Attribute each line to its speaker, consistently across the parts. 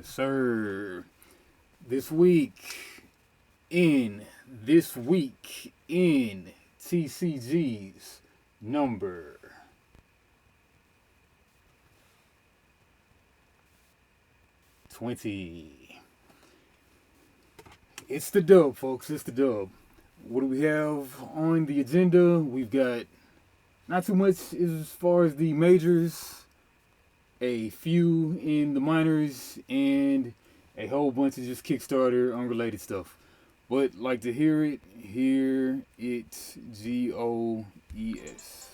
Speaker 1: Yes, sir. This week in TCGs number 20. It's the dub, folks. It's the dub. What do we have on the agenda? We've got not too much as far as the majors, a few in the minors, and a whole bunch of just Kickstarter unrelated stuff. But like to hear it, hear it, GOES.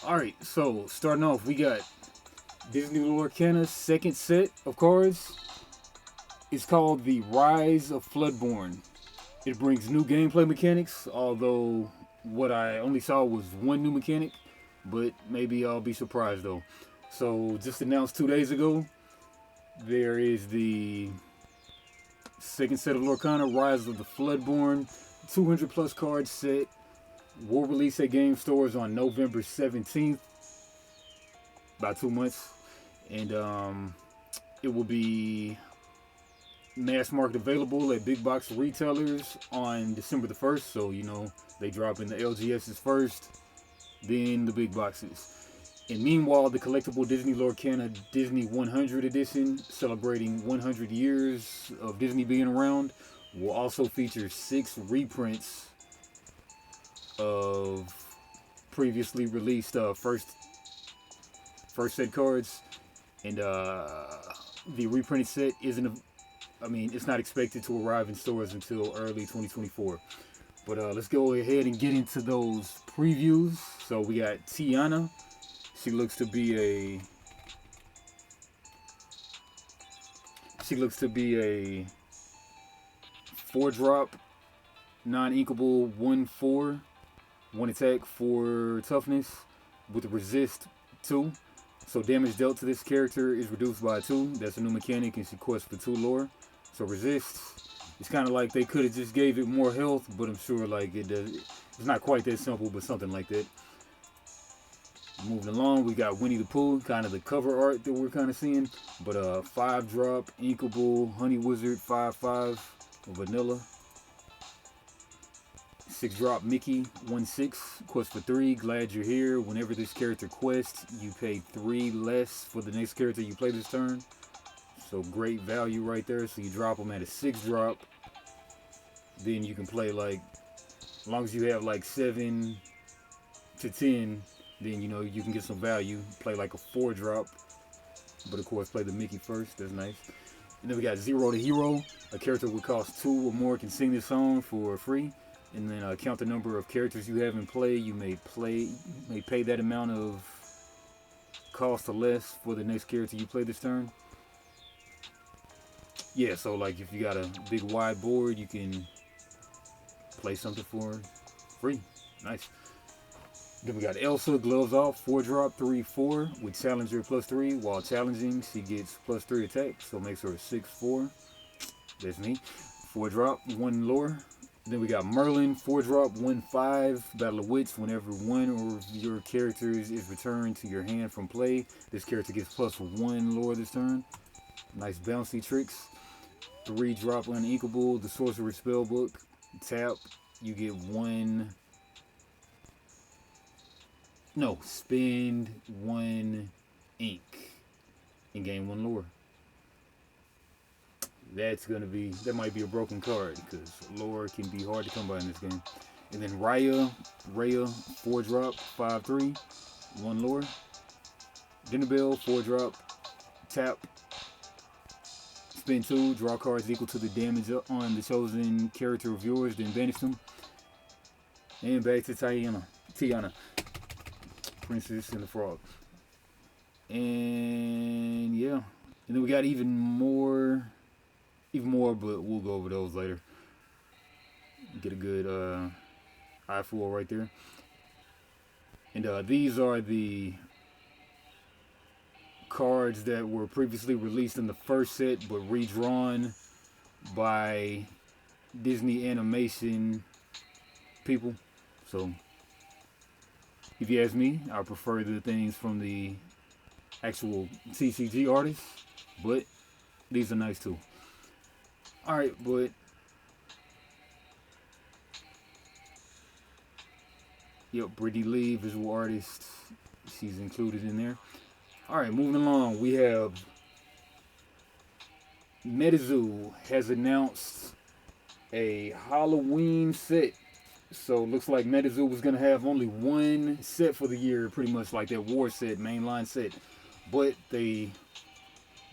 Speaker 1: Alright, so starting off, we got Disney Lorcana's second set of cards. It's called the Rise of Floodborn. It brings new gameplay mechanics, although what I only saw was one new mechanic, but maybe I'll be surprised though. So just announced 2 days ago, there is the second set of Lorcana, Rise of the Floodborn, 200 plus card set. Will release at game stores on November 17th, about 2 months, and it will be mass market available at big box retailers on December the 1st. So they drop in the LGSs first, then the big boxes. And meanwhile, the collectible Disney Lorcana Disney 100 edition, celebrating 100 years of Disney being around, will also feature 6 reprints of previously released first set cards. And the reprinted set it's not expected to arrive in stores until early 2024. But let's go ahead and get into those previews. So we got Tiana. She looks to be a 4-drop, non-inkable 1/4, 1 attack, 4 toughness with a resist 2. So damage dealt to this character is reduced by 2. That's a new mechanic, and she quests for 2 lore. So resist. It's kind of like they could have just gave it more health, but I'm sure it's not quite that simple, but something like that. Moving along, we got Winnie the Pooh, kind of the cover art that we're kind of seeing, but 5-drop, inkable, Honey Wizard, 5/5, vanilla. 6-drop Mickey, 1/6, quest for 3, glad you're here. Whenever this character quests, you pay 3 less for the next character you play this turn. So great value right there. So you drop them at a 6-drop. Then you can play as long as you have 7 to 10, then you can get some value. Play a 4-drop. But of course play the Mickey first, that's nice. And then we got Zero the Hero. A character would cost 2 or more can sing this song for free. And then count the number of characters you have in play. You may pay that amount of cost or less for the next character you play this turn. Yeah, so if you got a big wide board, you can play something for free. Nice. Then we got Elsa, gloves off, 4-drop, 3/4 with challenger +3. While challenging, she gets +3 attack, so makes her a 6/4. That's neat. 4-drop, 1 lore. Then we got Merlin, 4-drop, 1/5, Battle of Wits. Whenever one of your characters is returned to your hand from play, this character gets +1 lore this turn. Nice bouncy tricks. 3-drop, uninkable, the Sorcerer's Spellbook. Tap, you get 1. No, spend 1 ink and gain 1 lore. That might be a broken card because lore can be hard to come by in this game. And then Raya, 4-drop, 5/3, 1 lore. Dinnerbell, 4-drop, tap, spend 2, draw cards equal to the damage on the chosen character of yours, then banish them. And back to Tiana, Princess and the Frog. And yeah, and then we got even more, but we'll go over those later. Get a good eyeful right there. And these are the cards that were previously released in the first set, but redrawn by Disney Animation people. So if you ask me, I prefer the things from the actual TCG artists, but these are nice too. All right, but yep, Brittany Lee, visual artist, she's included in there. All right, moving along, we have Metazoo has announced a Halloween set. So looks like Metazoo was gonna have only one set for the year, pretty much like their war set, mainline set. But they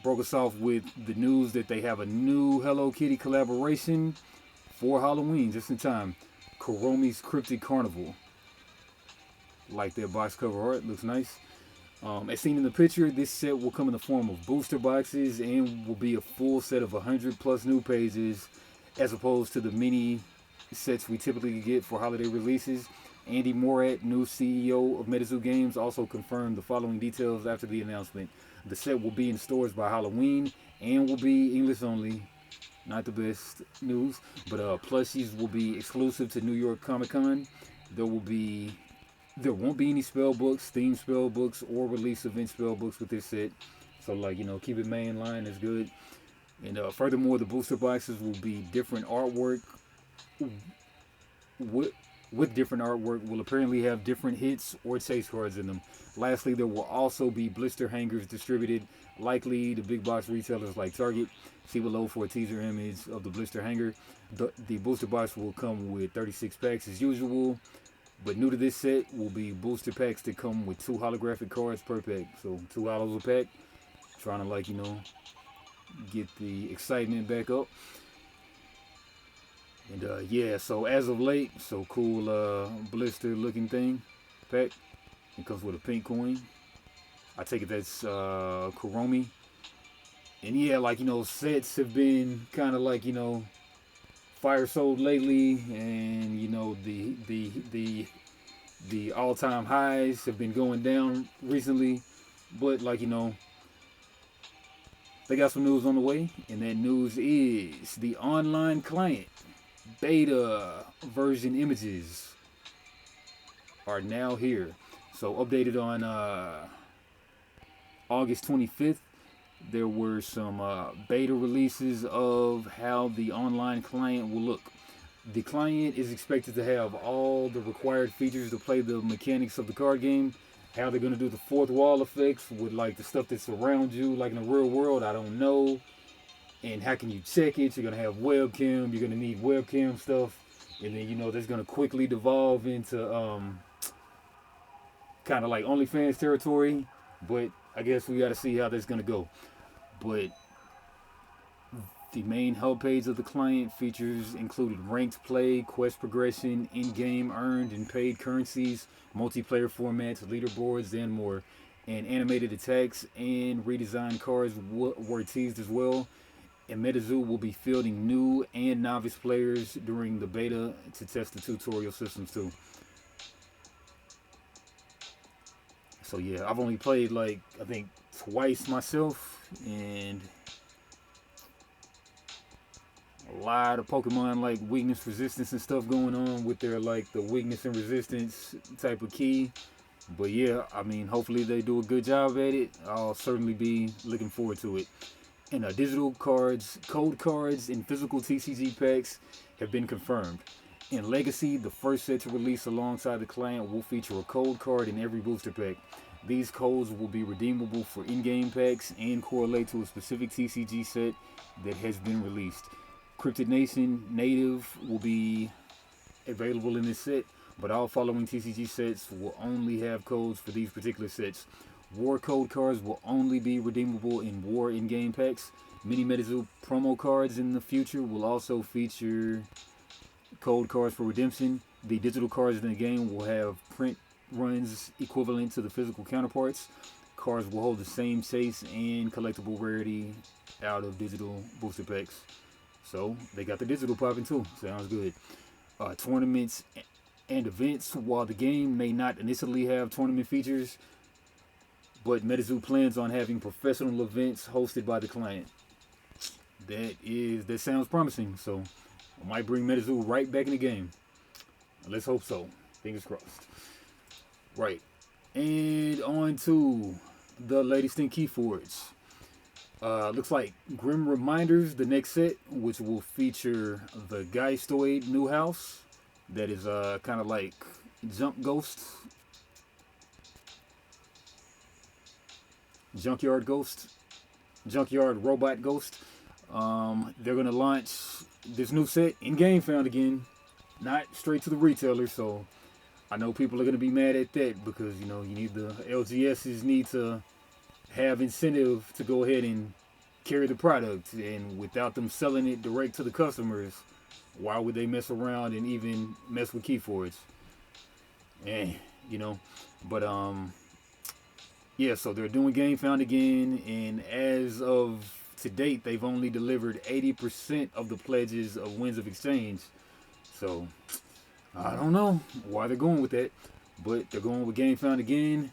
Speaker 1: broke us off with the news that they have a new Hello Kitty collaboration for Halloween, just in time. Kuromi's Cryptic Carnival. Like their box cover art, looks nice. As seen in the picture, this set will come in the form of booster boxes and will be a full set of 100 plus new pages, as opposed to the mini sets we typically get for holiday releases. Andy Morat, new CEO of Metazoo Games, also confirmed the following details after the announcement. The set will be in stores by Halloween and will be English only. Not the best news, but plushies will be exclusive to New York Comic Con. There won't be any spell books, themed spell books, or release event spell books with this set. So, like, keep it mainline, that's good. And furthermore, the booster boxes will be different artwork. With different artwork, will apparently have different hits or chase cards in them. Lastly, there will also be blister hangers distributed, likely to big box retailers like Target. See below for a teaser image of the blister hanger. The booster box will come with 36 packs as usual. But new to this set will be booster packs that come with 2 holographic cards per pack. So 2 hollows a pack. Trying to get the excitement back up. And yeah, so as of late, so cool blister looking thing pack. It comes with a pink coin. I take it that's Kuromi. And yeah, sets have been kind of fire sold lately, and the all-time highs have been going down recently, but they got some news on the way, and that news is the online client beta version images are now here. So updated on August 25th, there were some beta releases of how the online client will look. The client is expected to have all the required features to play the mechanics of the card game. How they're going to do the fourth wall effects with the stuff that's around you, like in the real world, I don't know. And how can you check it? You're going to have webcam, you're going to need webcam stuff. And then, that's going to quickly devolve into kind of like OnlyFans territory. But I guess we got to see how that's going to go. But the main help page of the client features included ranked play, quest progression, in-game earned and paid currencies, multiplayer formats, leaderboards, and more. And animated attacks and redesigned cards were teased as well. And Metazoo will be fielding new and novice players during the beta to test the tutorial systems too. So yeah, I've only played I think twice myself, and a lot of Pokemon weakness, resistance, and stuff going on with their the weakness and resistance type of key. But yeah, I mean, hopefully they do a good job at it. I'll certainly be looking forward to it. And digital cards, code cards, and physical TCG packs have been confirmed. In Legacy, the first set to release alongside the client will feature a code card in every booster pack. These codes will be redeemable for in-game packs and correlate to a specific TCG set that has been released. Cryptid Nation Native will be available in this set, but all following TCG sets will only have codes for these particular sets. War code cards will only be redeemable in War in-game packs. Mini Metazoo promo cards in the future will also feature code cards for redemption. The digital cards in the game will have print runs equivalent to the physical counterparts. Cards will hold the same chase and collectible rarity out of digital booster packs. So they got the digital popping too. Sounds good. Tournaments and events. While the game may not initially have tournament features, but Metazoo plans on having professional events hosted by the client. That sounds promising. So I might bring Metazoo right back in the game. Let's hope so. Fingers crossed. Right. And on to the latest in Keyforge. Looks like Grim Reminders, the next set, which will feature the Geistoid new house. That is kind of like Junk Ghost, Junkyard Ghost, Junkyard Robot Ghost. They're gonna launch this new set in GameFound again, not straight to the retailer. So I know people are gonna be mad at that because you know you need the LGSs need to have incentive to go ahead and carry the product, and without them selling it direct to the customers, why would they mess around and even mess with Keyforge? You know, but yeah, so they're doing GameFound again, and as of to date, they've only delivered 80% of the pledges of Winds of Exchange. So I don't know why they're going with that, but they're going with GameFound again.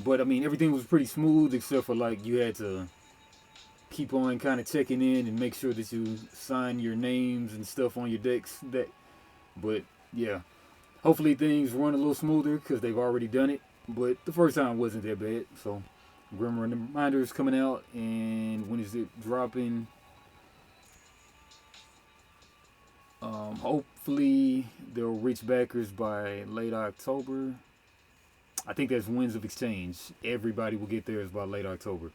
Speaker 1: But I mean, everything was pretty smooth except for like you had to keep on kind of checking in and make sure that you sign your names and stuff on your decks. But yeah, hopefully things run a little smoother because they've already done it. But the first time wasn't that bad. So Grim Reminders coming out, and when is it dropping? Hopefully they'll reach backers by late October. I think that's Winds of Exchange. Everybody will get theirs by late October.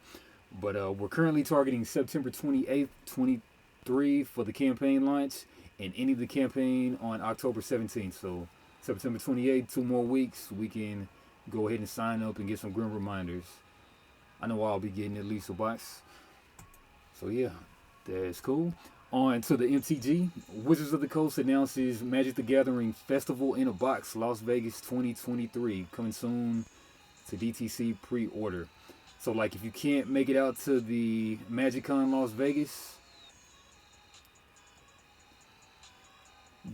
Speaker 1: But we're currently targeting September 28th, 23 for the campaign launch, and ending the campaign on October 17th. So September 28th, 2 more weeks, we can go ahead and sign up and get some Grim Reminders. I know I'll be getting at least a box. So yeah, that's cool. On to the MTG. Wizards of the Coast announces Magic the Gathering Festival in a Box Las Vegas 2023 coming soon to DTC pre-order. So like if you can't make it out to the MagicCon Las Vegas,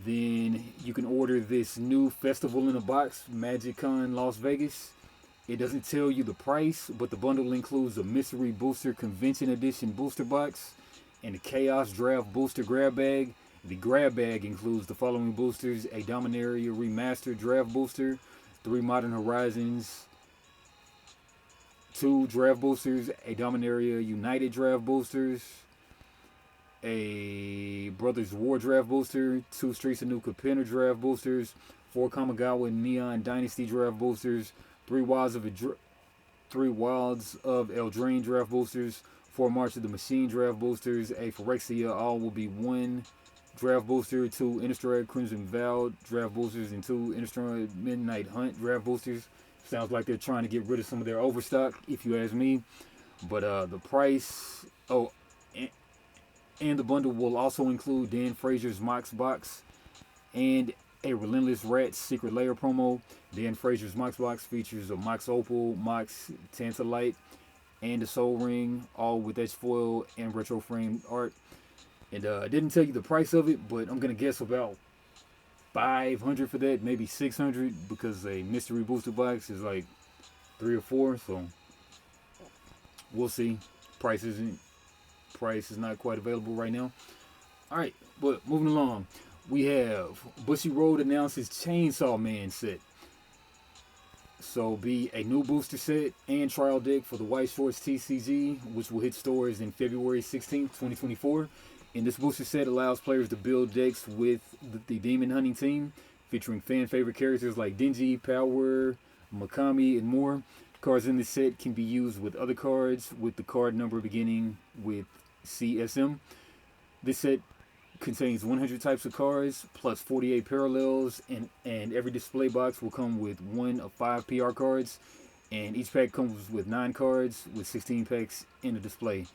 Speaker 1: then you can order this new Festival in a Box MagicCon Las Vegas. It doesn't tell you the price, but the bundle includes a Mystery Booster Convention Edition booster box and a Chaos Draft Booster grab bag. The grab bag includes the following boosters: a Dominaria Remastered Draft Booster, 3 Modern Horizons 2 Draft Boosters, a Dominaria United Draft Boosters, a Brothers War Draft Booster, 2 Streets of New Capenna Draft Boosters, 4 Kamigawa Neon Dynasty Draft Boosters, 3 Wilds of Eldraine Draft Boosters, 4 March of the Machine Draft Boosters, a Phyrexia All Will Be One Draft Booster, 2 Innistrad Crimson Vow Draft Boosters, and 2 Innistrad Midnight Hunt Draft Boosters. Sounds like they're trying to get rid of some of their overstock, if you ask me. But the price, and the bundle will also include Dan Frazier's Mox Box and a Relentless Rats Secret Lair promo. Dan Frazier's Mox Box features a Mox Opal, Mox Tantalite, and a Soul Ring, all with edge foil and retro framed art. And I didn't tell you the price of it, but I'm gonna guess about $500 for that, maybe $600, because a mystery booster box is like 3 or 4. So we'll see. Price is not quite available right now. All right, but moving along, we have Bushy Road announces Chainsaw Man set. So be a new booster set and trial deck for the White Shorts TCG, which will hit stores in February 16th, 2024. And this booster set allows players to build decks with the Demon Hunting team, featuring fan favorite characters like Denji, Power, Makami, and more. Cards in this set can be used with other cards with the card number beginning with CSM. This set contains 100 types of cards plus 48 parallels, and every display box will come with 1 of 5 PR cards, and each pack comes with 9 cards with 16 packs in the display.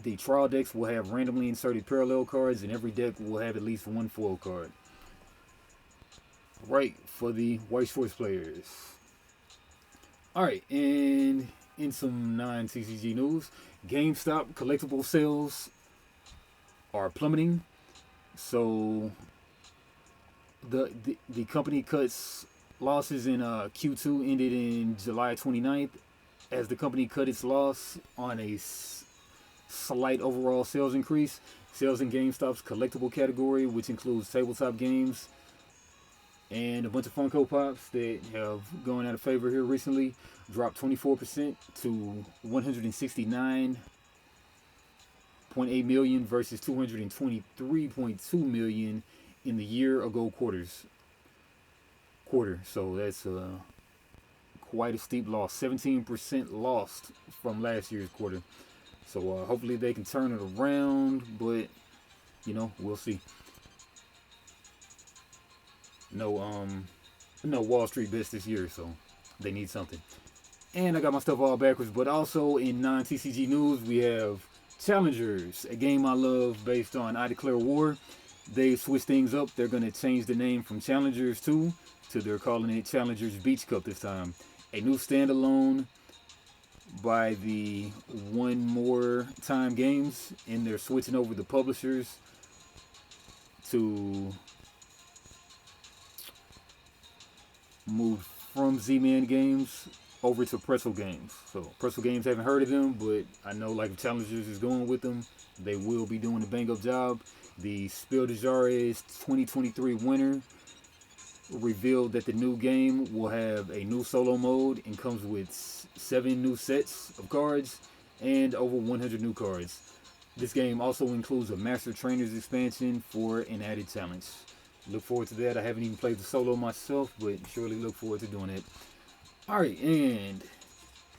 Speaker 1: The trial decks will have randomly inserted parallel cards, and every deck will have at least 1 foil card. Right, for the White Shorts players. Alright, and in some non-TCG news, GameStop collectible sales are plummeting. So the company cuts losses in Q2 ended in July 29th, as the company cut its loss on a slight overall sales increase. Sales in GameStop's collectible category, which includes tabletop games, And a bunch of Funko Pops that have gone out of favor here recently dropped 24% to 169.8 million versus 223.2 million in the year ago quarter. So that's quite a steep loss. 17% lost from last year's quarter. So hopefully they can turn it around, but we'll see. No Wall Street bets this year, so they need something. And I got my stuff all backwards, but also in non-TCG news, we have Challengers, a game I love based on I Declare War. They switched things up. They're going to change the name from Challengers 2 to they're calling it Challengers Beach Cup this time. A new standalone by the One More Time Games, and they're switching over the publishers to move from Z-Man Games over to Pretzel Games. So Pretzel Games, haven't heard of them, but I know like if Challengers is going with them, they will be doing a bang up job. The Spiel des Jahres 2023 winner revealed that the new game will have a new solo mode and comes with 7 new sets of cards and over 100 new cards. This game also includes a Master Trainers expansion for an added challenge. Look forward to that. I haven't even played the solo myself, but surely look forward to doing it. Alright, and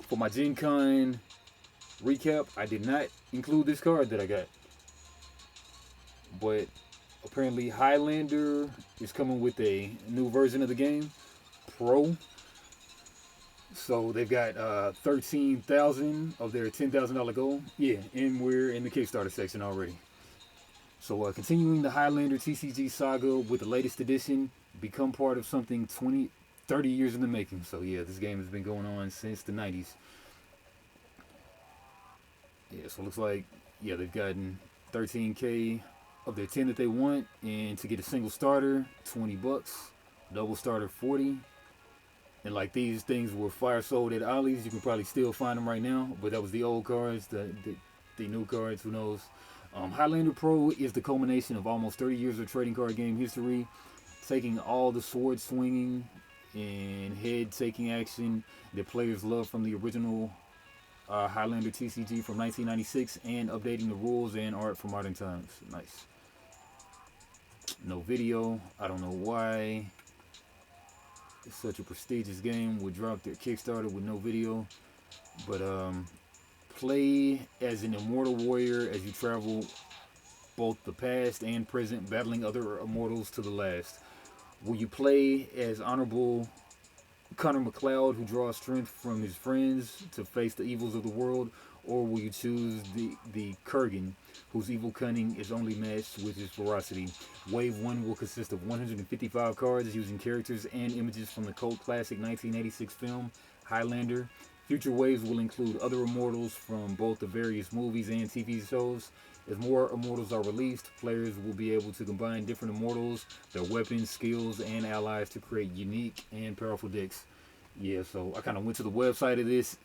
Speaker 1: for my Gen Con recap, I did not include this card that I got. But apparently Highlander is coming with a new version of the game, Pro. So they've got 13,000 of their $10,000 goal. Yeah, and we're in the Kickstarter section already. So continuing the Highlander TCG saga with the latest edition, become part of something 30 years in the making. So yeah, this game has been going on since the 90s. Yeah, so it looks like, yeah, they've gotten 13K of their 10 that they want, and to get a single starter, $20, double starter, 40. And like these things were fire sold at Ollie's, you can probably still find them right now, but that was the old cards. The new cards, who knows. Highlander Pro is the culmination of almost 30 years of trading card game history, taking all the sword swinging and head taking action that players love from the original Highlander TCG from 1996, and updating the rules and art for modern times. Nice. No video. I don't know why it's such a prestigious game would drop their Kickstarter with no video. But play as an immortal warrior as you travel both the past and present, battling other immortals to the last. Will you play as Honorable Connor McLeod, who draws strength from his friends to face the evils of the world, or will you choose the Kurgan, whose evil cunning is only matched with his ferocity? Wave 1 will consist of 155 cards using characters and images from the cult classic 1986 film Highlander. Future waves will include other immortals from both the various movies and TV shows. As more immortals are released, players will be able to combine different immortals, their weapons, skills, and allies to create unique and powerful decks. Yeah, so I kind of went to the website of this,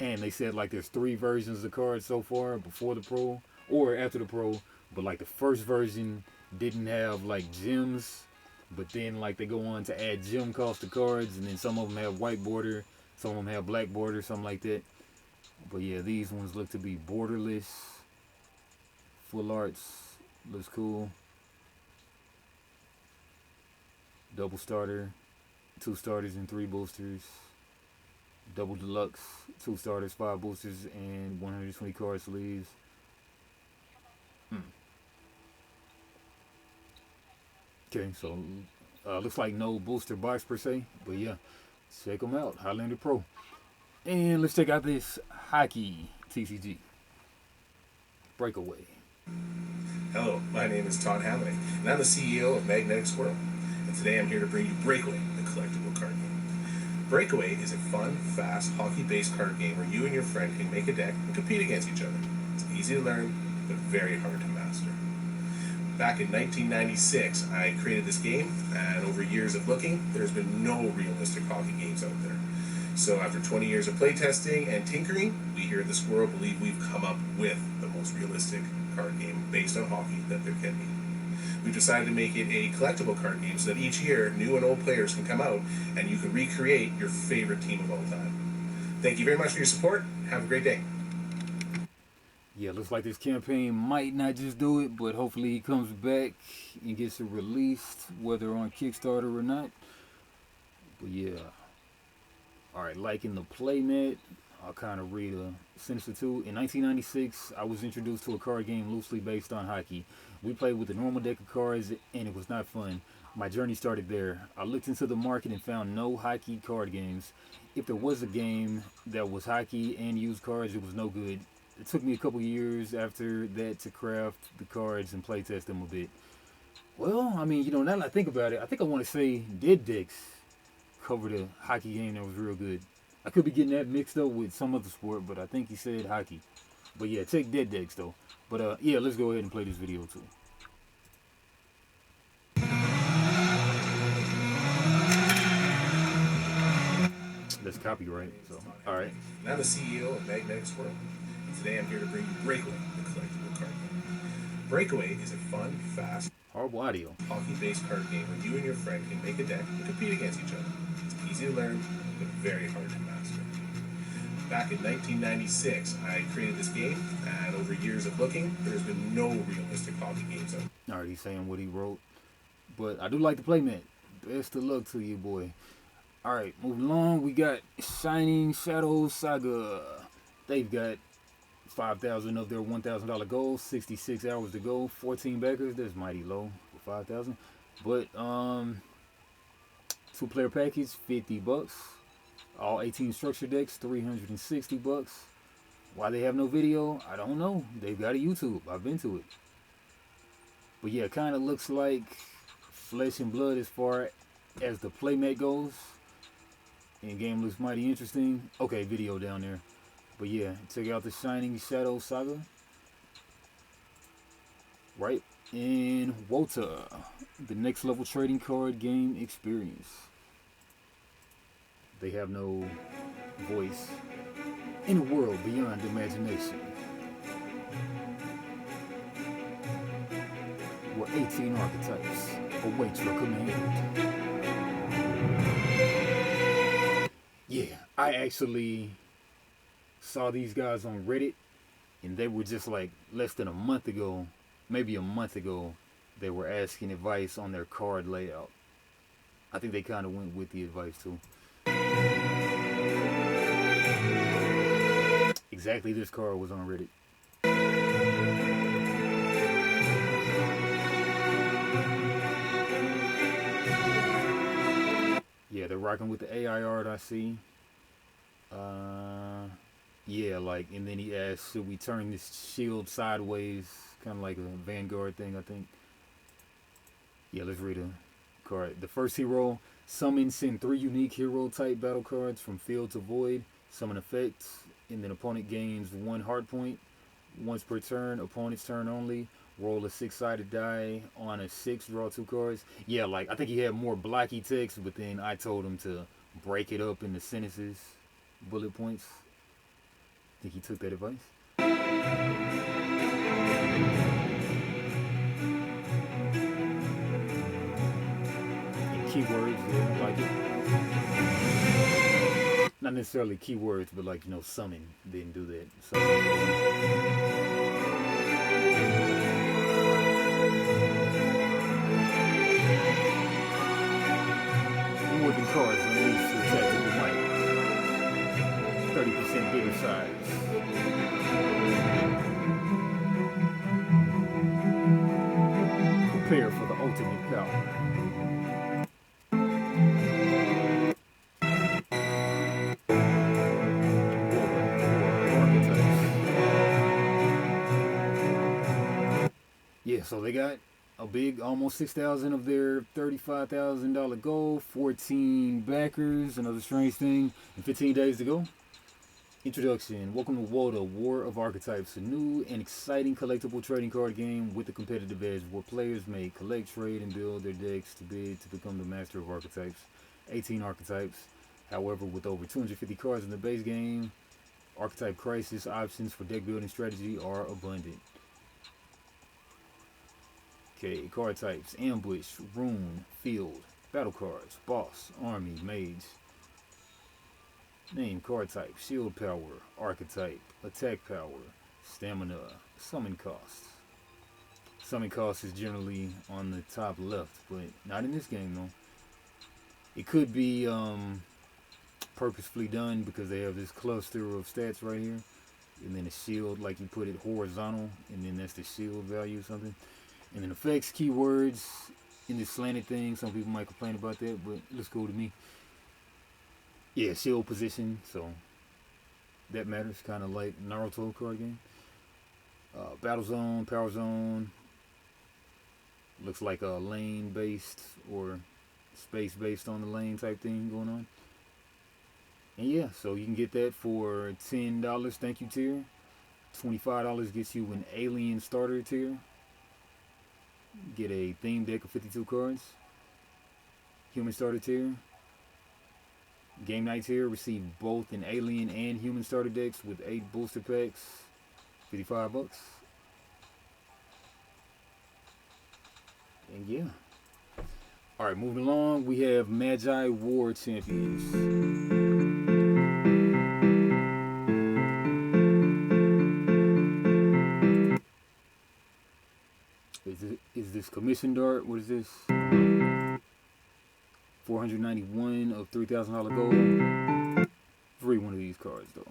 Speaker 1: and they said like there's 3 versions of the cards so far, before the Pro or after the Pro. But like the first version didn't have like gems, but then like they go on to add gem cost to cards, and then some of them have white border, some of them have black border, something like that. But yeah, these ones look to be borderless. Full arts looks cool. Double starter, 2 starters and 3 boosters. Double deluxe, 2 starters, 5 boosters, and 120 card sleeves. Okay, so looks like no booster box per se, but yeah, check them out, Highlander Pro. And let's check out this hockey TCG. Breakaway.
Speaker 2: Hello, my name is Todd Hamley, and I'm the CEO of Magnetic Squirrel. And today I'm here to bring you Breakaway, the collectible card game. Breakaway is a fun, fast, hockey-based card game where you and your friend can make a deck and compete against each other. It's easy to learn, but very hard to master. Back in 1996, I created this game, and over years of looking, there's been no realistic hockey games out there. So after 20 years of playtesting and tinkering, we here at the Squirrel believe we've come up with the most realistic card game based on hockey that there can be. We've decided to make it a collectible card game so that each year new and old players can come out and you can recreate your favorite team of all time. Thank you very much for your support. Have a great day.
Speaker 1: Yeah, looks like this campaign might not just do it, but hopefully he comes back and gets it released, whether on Kickstarter or not. But yeah. Alright, like in the playmat, I'll kind of read a sentence or two. In 1996, I was introduced to a card game loosely based on hockey. We played with a normal deck of cards, and it was not fun. My journey started there. I looked into the market and found no hockey card games. If there was a game that was hockey and used cards, it was no good. It took me a couple years after that to craft the cards and play test them a bit. Well, I mean, now that I think about it, I think I want to say Dead Decks covered a hockey game that was real good. I could be getting that mixed up with some other sport, but I think he said hockey. But yeah, take Dead Decks though. But yeah, let's go ahead and play this video too. That's copyright, so alright.
Speaker 2: And I'm the CEO of Magnetic Squirrel. And today I'm here to bring you Breakaway, the collectible card game. Breakaway is a fun, fast,
Speaker 1: horrible audio,
Speaker 2: hockey-based card game where you and your friend can make a deck and compete against each other. It's easy to learn, but very hard to master. Back in 1996, I created this game, and over years of looking, there's been no realistic hockey games out.
Speaker 1: Alright, he's saying what he wrote. But I do like the playmat. Best of luck to you, boy. Alright, moving along, we got Shining Shadow Saga. They've got 5,000 of their $1,000 goal, 66 hours to go, 14 backers. That's mighty low for 5,000. But 2-player package, $50. All 18 structure decks, $360. Why they have no video, I don't know. They've got a YouTube. I've been to it. But yeah, it kind of looks like flesh and blood as far as the playmat goes. And game looks mighty interesting. Okay, video down there. But yeah, check out the Shining Shadow Saga. Right in Wota, the next level trading card game experience. They have no voice in a world beyond imagination. Where 18 archetypes await your command. Yeah, I actually saw these guys on Reddit, and they were just like less than a month ago, maybe a month ago, they were asking advice on their card layout. I think they kind of went with the advice too. Exactly, this card was on Reddit. Yeah, they're rocking with the AI art I see. Yeah, like, and then he asked, should we turn this shield sideways? Kind of like a Vanguard thing, I think. Yeah, let's read a card. The first hero, summon, send 3 unique hero type battle cards from field to void. Summon effects, and then opponent gains 1 hard point. Once per turn, opponent's turn only. Roll a 6-sided die. On a 6, draw 2 cards. Yeah, like, I think he had more blocky text, but then I told him to break it up into sentences, bullet points. I think he took that advice. And keywords, yeah, I like it. Not necessarily keywords, but like, summon. Didn't do that. So, more than cards, unleash your tactical might. 30% bigger size. Prepare for the ultimate power. Yeah, so they got a big, almost 6,000 of their $35,000 goal, 14 backers, another strange thing, and 15 days to go. Introduction. Welcome to Wota, War of Archetypes, a new and exciting collectible trading card game with a competitive edge where players may collect, trade, and build their decks to bid to become the master of archetypes. 18 archetypes. However, with over 250 cards in the base game, archetype crisis options for deck building strategy are abundant. Okay, card types: ambush, rune, field, battle cards, boss, army, mage. Name card type: shield power, archetype, attack power, stamina, summon cost. Summon cost is generally on the top left, but not in this game though. It could be purposefully done because they have this cluster of stats right here, and then a shield, like you put it horizontal, and then that's the shield value or something. And then effects, keywords in this slanted thing. Some people might complain about that, but it looks cool to me. Yeah, shield position, so that matters. Kind of like Naruto card game. Battle zone, power zone. Looks like a lane based or space based on the lane type thing going on. And yeah, so you can get that for $10. Thank you tier. $25 gets you an alien starter tier. Get a theme deck of 52 cards. Human starter tier. Game night tier. Receive both an alien and human starter decks with 8 booster packs. $55. And yeah. Alright, moving along, we have Magi War Champions. Is this commission dart? What is this? 491 of $3,000 gold. Free one of these cards though.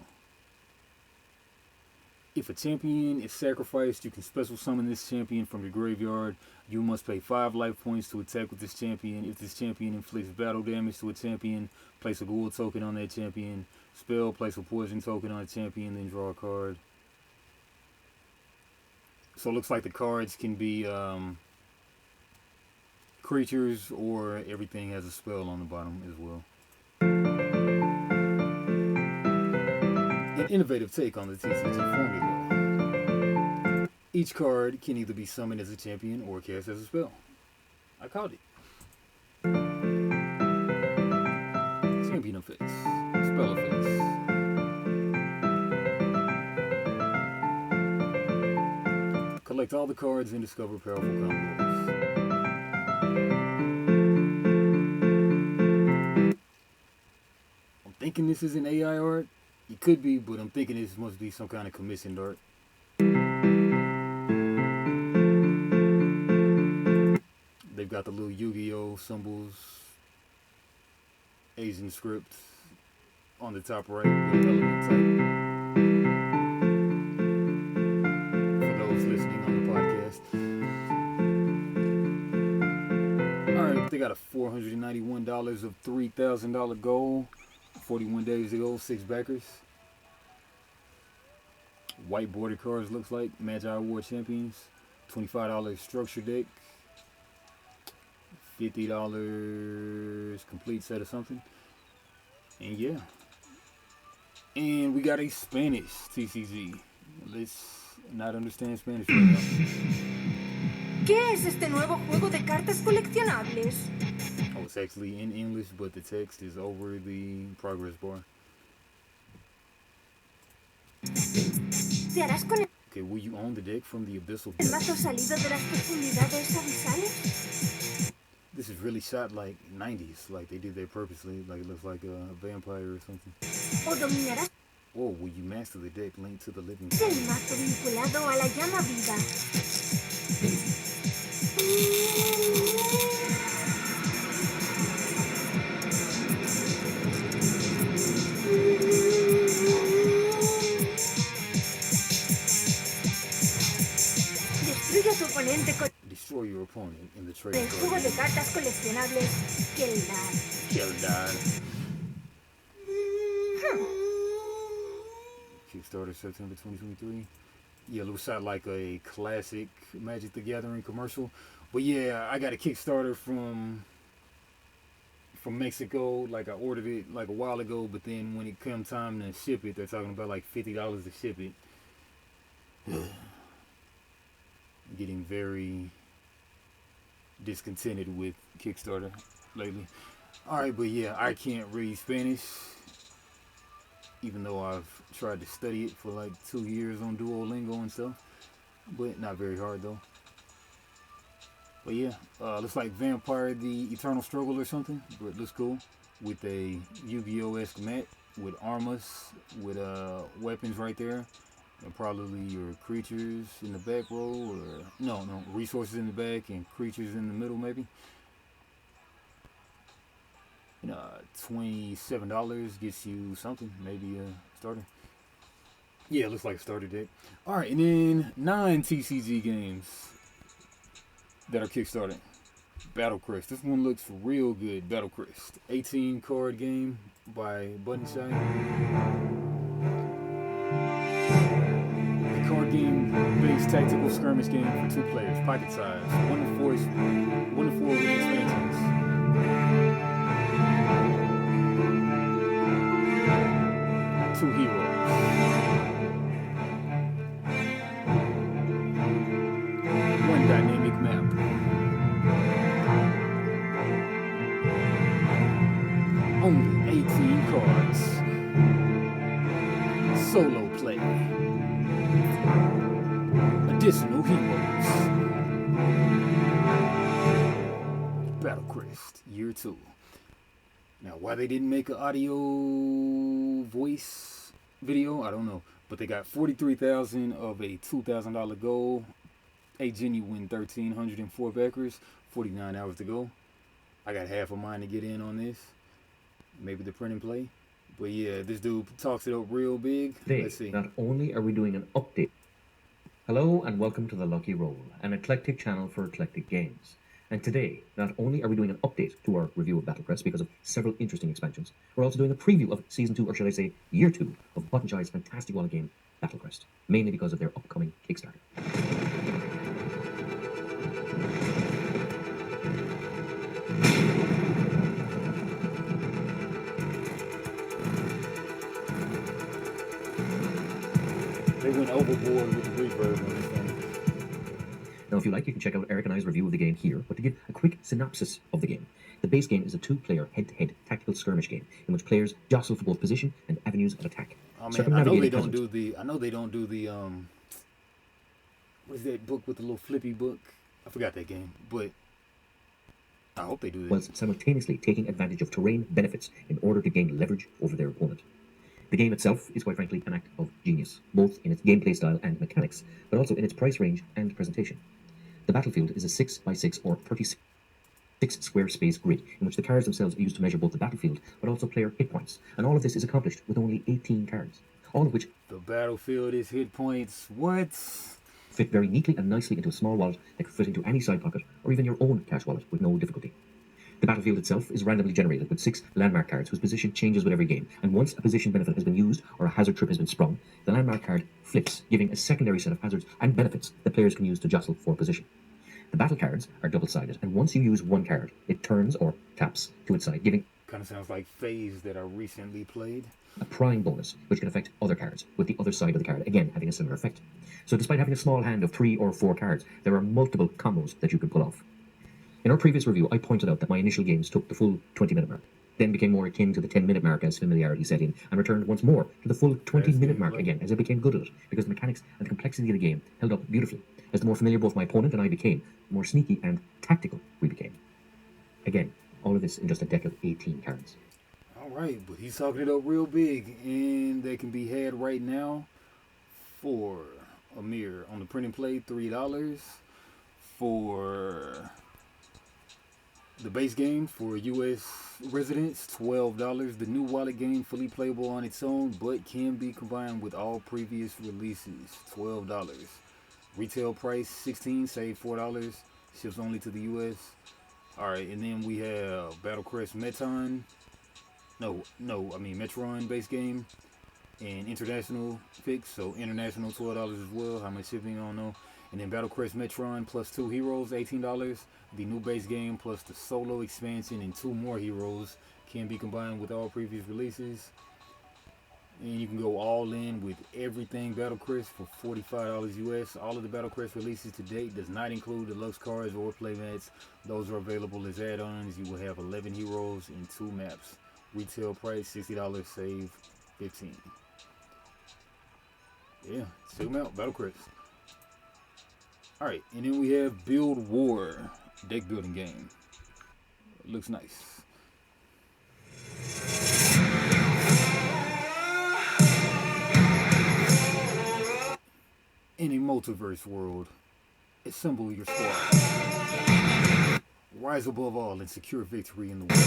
Speaker 1: If a champion is sacrificed, you can special summon this champion from your graveyard. You must pay 5 life points to attack with this champion. If this champion inflicts battle damage to a champion, place a gold token on that champion. Spell, place a poison token on a champion, then draw a card. So it looks like the cards can be creatures, or everything has a spell on the bottom as well. An innovative take on the TCG formula. Each card can either be summoned as a champion or cast as a spell. I called it. Champion effects. Spell effects. Collect all the cards and discover powerful combos. I'm thinking this is an AI art. It could be, but I'm thinking this must be some kind of commissioned art. They've got the little Yu-Gi-Oh symbols, Asian script on the top right with element type. For those listening on the podcast. Alright, they got a $491 of $3,000 goal. 41 days ago, 6 backers. White border cards looks like. Magi War Champions. $25 structure deck. $50 complete set of something. And yeah. And we got a Spanish TCG. Let's not understand Spanish right now.
Speaker 3: ¿Qué es este nuevo juego de cartas coleccionables?
Speaker 1: Oh, it's actually in English, but the text is over the progress bar.
Speaker 3: ¿Te harás con
Speaker 1: Okay, will you own the deck from the abyssal
Speaker 3: el
Speaker 1: depths?
Speaker 3: mazo salido de las profundidades abisales?
Speaker 1: This is really shot like 90s, like they did that purposely, like it looks like a vampire or something.
Speaker 3: ¿O dominarás
Speaker 1: Or will you master the deck linked to the living
Speaker 3: el mazo vinculado a la llama viva? Destruye a tu oponente con
Speaker 1: Destroy your opponent in the
Speaker 3: el
Speaker 1: trading
Speaker 3: juego
Speaker 1: card
Speaker 3: de
Speaker 1: game.
Speaker 3: cartas coleccionables Keldar.
Speaker 1: Keldar. Kickstarter September 2023. Yeah, it looks like a classic Magic the Gathering commercial. But yeah, I got a Kickstarter from Mexico. Like I ordered it like a while ago, but then when it comes time to ship it, they're talking about like $50 to ship it. Getting very discontented with Kickstarter lately. Alright, but yeah, I can't read Spanish, even though I've tried to study it for like 2 years on Duolingo and stuff, but not very hard though. But yeah, looks like Vampire the Eternal Struggle or something, but it looks cool. With a Yu-Gi-Oh-esque mat, with armors, with weapons right there, and probably your creatures in the back row, or no, resources in the back and creatures in the middle maybe. And $27 gets you something, maybe a starter. Yeah, it looks like a starter deck. All right, and then 9 TCG games that are kickstarting. Battle Crest. This one looks real good. Battle Crest. 18 card game by Button Shy. The card game based tactical skirmish game for 2 players. Pocket size. 1 to 4 with expansions. Two heroes. One dynamic map. Only 18 cards. Solo play. Additional heroes. Battle Crest, Year 2. Now, why they didn't make an audio voice video, I don't know. But they got 43,000 of a $2,000 goal. A genuine 1,304 backers. 49 hours to go. I got half of mine to get in on this. Maybe the print and play. But yeah, this dude talks it up real big.
Speaker 4: Today,
Speaker 1: Let's see.
Speaker 4: not only are we doing an update. Hello and welcome to The Lucky Roll, an eclectic channel for eclectic games. And today, not only are we doing an update to our review of Battle Crest because of several interesting expansions, we're also doing a preview of Season 2, or should I say Year 2, of Button Shy's fantastic wallet game, Battle Crest, mainly because of their upcoming Kickstarter.
Speaker 1: They went overboard with the reverb on this thing.
Speaker 4: Now, if you like, you can check out Eric and I's review of the game here, but to give a quick synopsis of the game, the base game is a 2-player head-to-head tactical skirmish game in which players jostle for both position and avenues of attack.
Speaker 1: Oh man, I know they don't do the what is that book with the little flippy book? I forgot that game, but I hope they do that.
Speaker 4: Whilst simultaneously taking advantage of terrain benefits in order to gain leverage over their opponent. The game itself is quite frankly an act of genius, both in its gameplay style and mechanics, but also in its price range and presentation. The battlefield is a 6x6 or 36 square space grid in which the cards themselves are used to measure both the battlefield but also player hit points, and all of this is accomplished with only 18 cards, all of which
Speaker 1: the battlefield is hit points. What?
Speaker 4: Fit very neatly and nicely into a small wallet that could fit into any side pocket or even your own cash wallet with no difficulty. The battlefield itself is randomly generated with 6 landmark cards whose position changes with every game, and once a position benefit has been used or a hazard trip has been sprung, the landmark card flips, giving a secondary set of hazards and benefits that players can use to jostle for position. The battle cards are double-sided, and once you use one card, it turns or taps to its side, giving
Speaker 1: Kind of sounds like Phase that I recently played.
Speaker 4: a prime bonus, which can affect other cards, with the other side of the card, again having a similar effect. So despite having a small hand of 3 or 4 cards, there are multiple combos that you can pull off. In our previous review, I pointed out that my initial games took the full 20-minute mark, then became more akin to the 10-minute mark as familiarity set in, and returned once more to the full 20-minute mark again as I became good at it, because the mechanics and the complexity of the game held up beautifully. As the more familiar both my opponent and I became, the more sneaky and tactical we became. Again, all of this in just a deck of 18 cards.
Speaker 1: Alright, but he's talking it up real big, and they can be had right now for a mere, on the print and play, $3. For the base game for US residents, $12. The new wallet game, fully playable on its own, but can be combined with all previous releases, $12. Retail price, $16, save $4. Ships only to the US. Alright, and then we have Battle Crest Metron. Metron base game and international fix, so international $12 as well. How much shipping, I don't know. And then Battle Crest Metron plus 2 heroes, $18. The new base game plus the solo expansion and 2 more heroes can be combined with all previous releases. And you can go all in with everything Battle Crest for $45 US. All of the Battle Crest releases to date does not include deluxe cards or playmats. Those are available as add-ons. You will have 11 heroes and 2 maps. Retail price $60, save $15. Yeah, check them out, Battle Crest. Alright, and then we have Build War. deck building game. Looks nice. In a multiverse world, assemble your squad. Rise above all and secure victory in the world.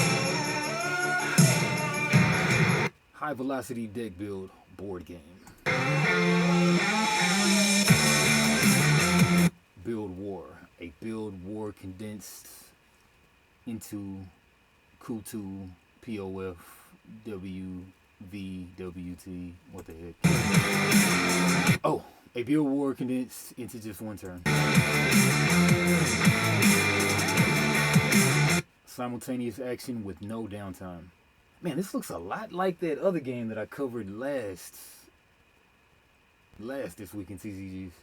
Speaker 1: High velocity deck build board game. Build War. A build war condensed into Kutu, POF, WVWT. What the heck? Oh, a build war condensed into just one turn. Simultaneous action with no downtime. Man, this looks a lot like that other game that I covered last this week in TCGs.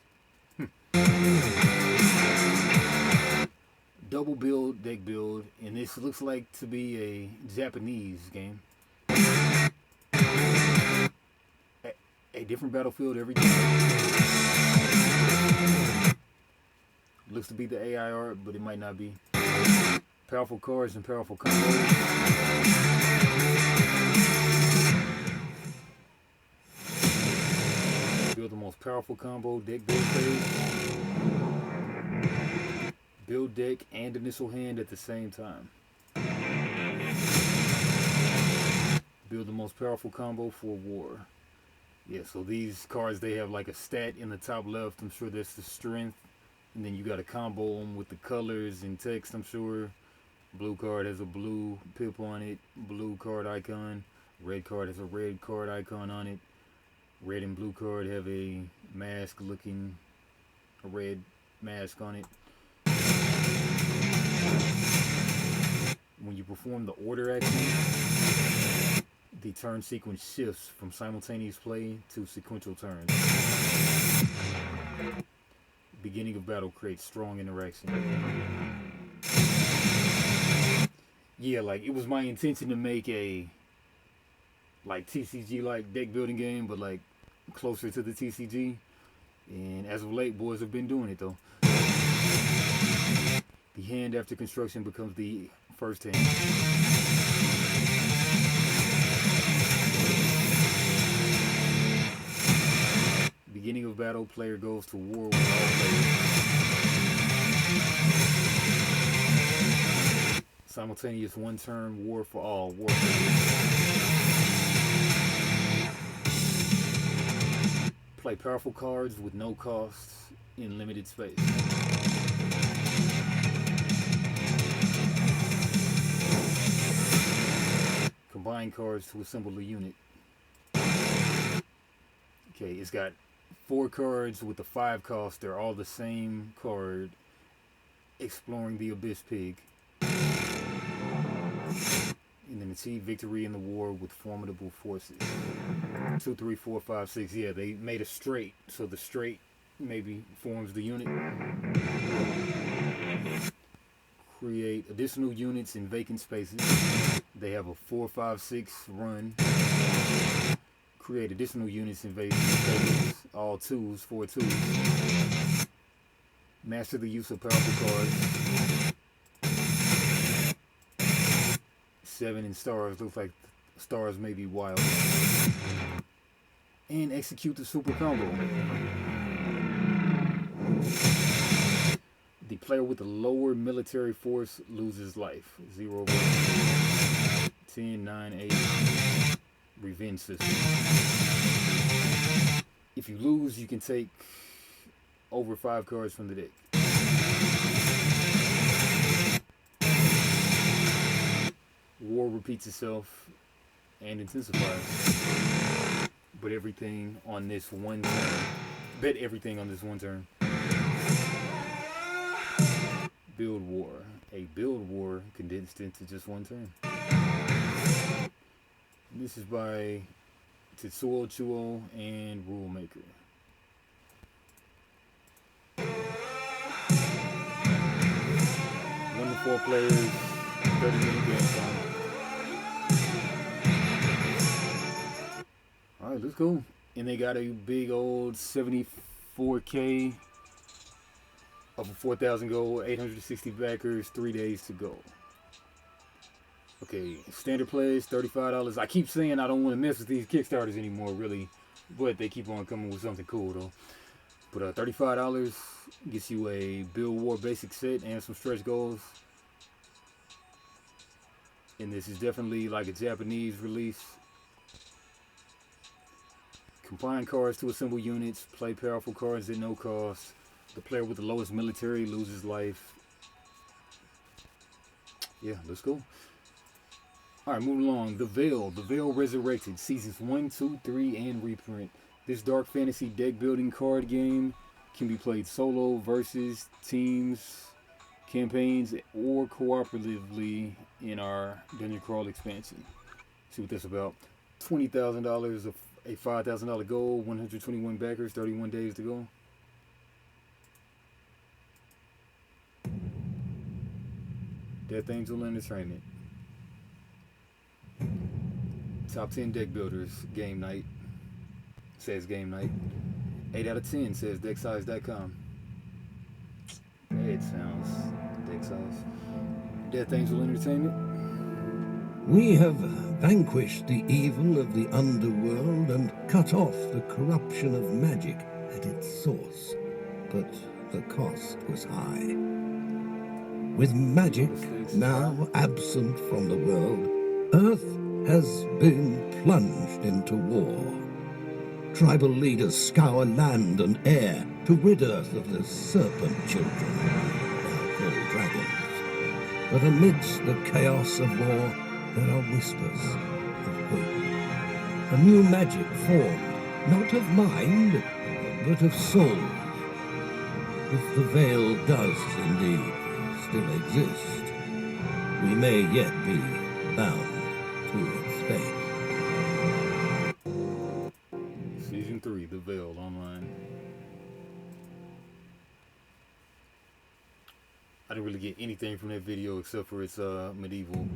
Speaker 1: Double build, deck build, and this looks like to be a Japanese game. A different battlefield every time. Looks to be the AI art, but it might not be. Powerful cards and powerful combos. Build the most powerful combo, deck build phase. Build deck and initial hand at the same time. Build the most powerful combo for war. Yeah, so these cards, they have like a stat in the top left. I'm sure that's the strength. And then you got to combo them with the colors and text, I'm sure. Blue card has a blue pip on it. Blue card icon. Red card has a red card icon on it. Red and blue card have a mask looking, a red mask on it. When you perform the order action, the turn sequence shifts from simultaneous play to sequential turns. Beginning of battle creates strong interaction. Yeah, like it was my intention to make a like TCG like deck building game, but like closer to the TCG. And as of late, boys have been doing it though. The hand after construction becomes the first hand. Beginning of battle, player goes to war with all players. Simultaneous one turn war for all. War play powerful cards with no cost in limited space. Combine cards to assemble a unit. Okay, it's got 4 cards with the 5 cost. They're all the same card. Exploring the Abyss Pig. And then achieve victory in the war with formidable forces. 2, 3, 4, 5, 6. Yeah, they made a straight. So the straight maybe forms the unit. Create additional units in vacant spaces. They have a 4, 5, 6 run. Create additional units in vacant spaces. All 2s, 4 2s. Master the use of powerful cards. 7 in stars. Looks like stars may be wild. And execute the super combo. The player with the lower military force loses life. 0, 10, 9, 8. Revenge system. If you lose, you can take over 5 cards from the deck. War repeats itself and intensifies. But everything on this one turn. Bet everything on this one turn. Build War. A build war condensed into just one turn. This is by Tetsuo Chuo and Rule Maker. One to 4 players, 30-minute game time. Alright, let's go. And they got a big old 74K Over 4,000 gold, 860 backers, 3 days to go. Okay, standard plays, $35. I keep saying I don't want to mess with these Kickstarters anymore, really. But they keep on coming with something cool, though. But $35 gets you a Build War basic set and some stretch goals. And this is definitely like a Japanese release. Combine cards to assemble units. Play powerful cards at no cost. The player with the lowest military loses life. Yeah, let's go. Alright, moving along. The Veil. The Veil Resurrected. Seasons 1, 2, 3, and reprint. This dark fantasy deck building card game can be played solo, versus, teams, campaigns, or cooperatively in our Dungeon Crawl expansion. See what that's about. $20,000 of a $5,000 goal, 121 backers, 31 days to go. Death Angel Entertainment. Top 10 deck builders, game night. Says game night. 8 out of 10 says decksize.com. It sounds deck size. Death Angel Entertainment.
Speaker 5: We have vanquished the evil of the underworld and cut off the corruption of magic at its source. But the cost was high. With magic now absent from the world, Earth has been plunged into war. Tribal leaders scour land and air to rid Earth of the serpent children, now called dragons. But amidst the chaos of war, there are whispers of hope. A new magic formed, not of mind, but of soul. If the veil does indeed still exist, we may yet be bound to its fate.
Speaker 1: Season 3, The Veil, online. I didn't really get anything from that video except for its medieval,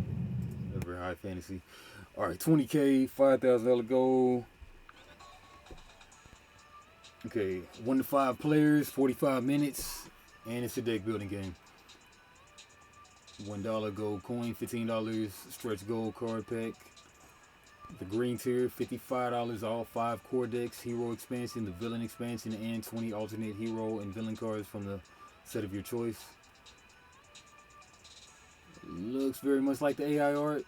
Speaker 1: very high fantasy. Alright, 20K, $5,000 goal. Okay, 1 to 5 players, 45 minutes, and it's a deck building game. $1 gold coin, $15 stretch gold card pack. The green tier, $55, all 5 core decks, hero expansion, the villain expansion, and 20 alternate hero and villain cards from the set of your choice. Looks very much like the AI art.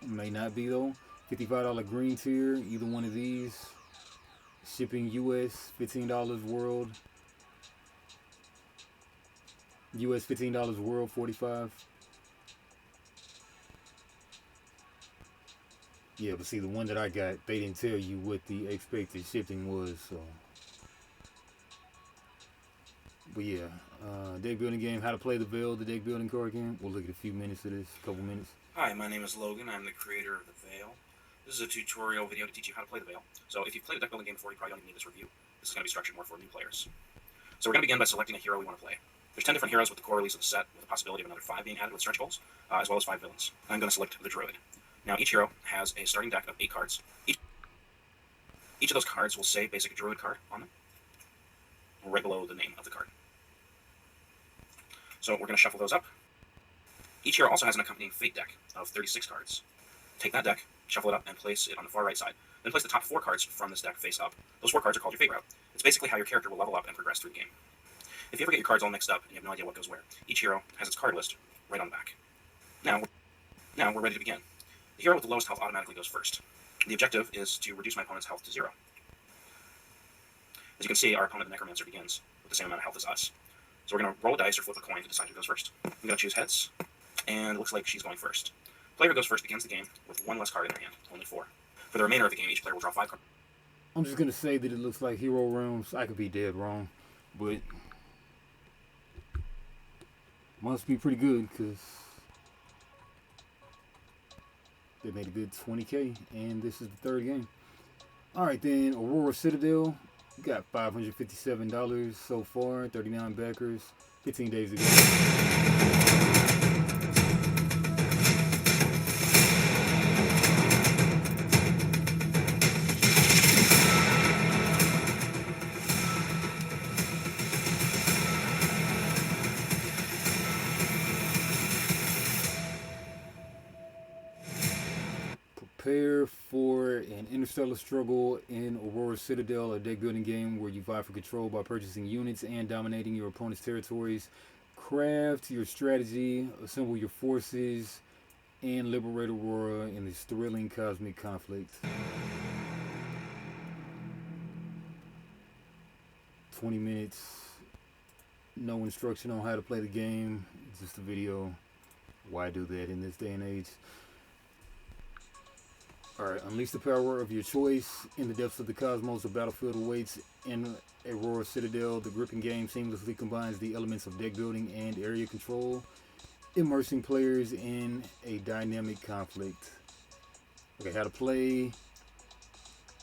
Speaker 1: May not be though. $55 green tier, either one of these. Shipping US, $15 world. US $15 world, $45. Yeah, but see, the one that I got, they didn't tell you what the expected shipping was, so. But yeah, deck building game, how to play the Veil, the deck building card game. We'll look at a few minutes of this, a couple minutes.
Speaker 6: Hi, my name is Logan. I'm the creator of the Veil. This is a tutorial video to teach you how to play the Veil. So if you've played a deck building game before, you probably don't even need this review. This is going to be structured more for new players. So we're going to begin by selecting a hero we want to play. There's 10 different heroes with the core release of the set, with the possibility of another 5 being added with stretch goals, as well as 5 villains. I'm going to select the Druid. Now each hero has a starting deck of 8 cards. Each of those cards will say basic Druid card on them, right below the name of the card. So we're going to shuffle those up. Each hero also has an accompanying Fate deck of 36 cards. Take that deck, shuffle it up, and place it on the far right side. Then place the top 4 cards from this deck face up. Those 4 cards are called your Fate route. It's basically how your character will level up and progress through the game. If you ever get your cards all mixed up and you have no idea what goes where, each hero has its card list right on the back. Now we're ready to begin. The hero with the lowest health automatically goes first. The objective is to reduce my opponent's health to 0. As you can see, our opponent, the Necromancer, begins with the same amount of health as us. So we're going to roll a dice or flip a coin to decide who goes first. I'm going to choose heads, and it looks like she's going first. Player who goes first begins the game with 1 less card in their hand, only 4. For the remainder of the game, each player will draw 5 cards.
Speaker 1: I'm just going to say that it looks like Hero Realms. I could be dead wrong, but must be pretty good because they made a good 20K, and this is the 3rd game. Alright then, Aurora Citadel. We got $557 so far, 39 backers, 15 days ago. Prepare for an interstellar struggle in Aurora Citadel, a deck building game where you vie for control by purchasing units and dominating your opponent's territories. Craft your strategy, assemble your forces, and liberate Aurora in this thrilling cosmic conflict. 20 minutes, no instruction on how to play the game, just a video. Why do that in this day and age? Alright, unleash the power of your choice. In the depths of the cosmos, the battlefield awaits. In Aurora Citadel, the gripping game seamlessly combines the elements of deck building and area control, immersing players in a dynamic conflict. Okay, how to play.